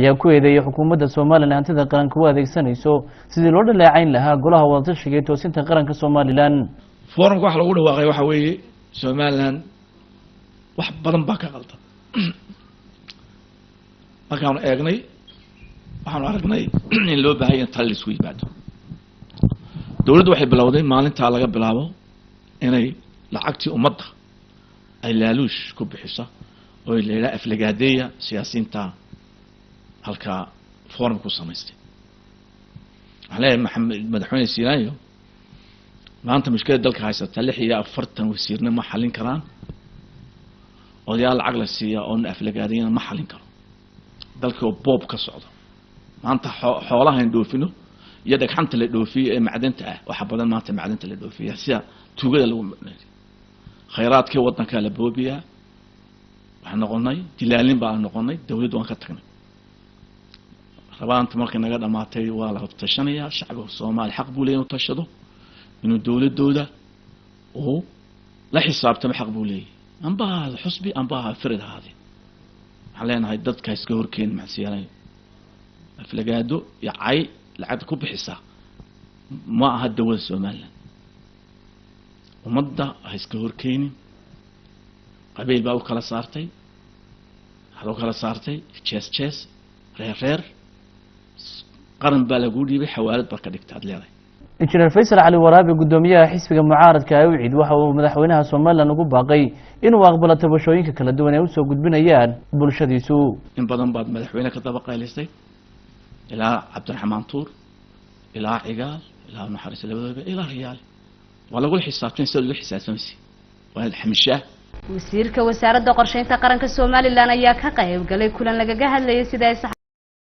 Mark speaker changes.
Speaker 1: ayaa ku eedeeyay xukuumadda Soomaaliland hantida qaranka u adeegsanayso sidii loo dhaleecayn lahaa golaha wadatashiga toosinta qaranka Soomaaliland.
Speaker 2: Forum wax lagu dhawaaqay waxa weeye Soomaaliland wax badan baa ka qaldan. markaan eegnay waxaan aragnay in loo baahan yahay talo isku yimaado. dawladdu waxay bilowday maalinta laga bilaabo inay lacagtii ummadda ay laaluush ku bixiso oo ilaa aflagaadeeya siyaasiyiinta halka forum ku samaystay. عليه محمد مدحوني سينايو ما أنت مشكلة دلك هاي ستلحي يا أفرتن وسيرنا ما حلين كران وديال العقل السيا أون أفلقادين ما حلين كران دلك بوب كصعد ما أنت حوالها يندوفينه يدك حنت اللي دوفي معدنته وحبذا ما أنت معدنته اللي دوفي سيا توجد لو خيرات كي وطنا كالبوبيا وحنا قلناي تلالين بقى نقولناي دولة وان كترنا ربان تمركن نقدر ما تي ولا تشنيا الشعب الصومالي حق بولين وتشدوا إنه الدولة وهو لا حساب تم حق بولي أنباها الحسبي أنباها فرد هذه علينا هاي ضد كايس كوركين مع سياني فلقادو يعي لعد كوب حساب ما هالدولة الصومالي ومضى هاي كوركين قبيل باو كلا صارتي هذا كلا صارتي تشيس رير قرن بالغودي بحوالد بركدكت هذلي
Speaker 1: إنجنير فيصل علي ورابي قدوميها حسب معارض كاوعيد وحو مدحوينها Soomaaliland ugu baaqay inuu aqbalo tabashooyinka kala duwan ee uu soo gudbinayaan bulshadiisu
Speaker 2: in badan baad madaxweynaha ka dabaqaylistay ilaa Cabdiraxmaan Tuur ilaa Cigaal ilaa Naxariis labadaba ilaa Riyaal wala gol xisaabtan soo loo xisaabtamsi waa xamishaa
Speaker 3: wasiirka wasaaradda qorsheynta qaranka Soomaaliland ayaa ka qayb galay kulan laga hadlayay sida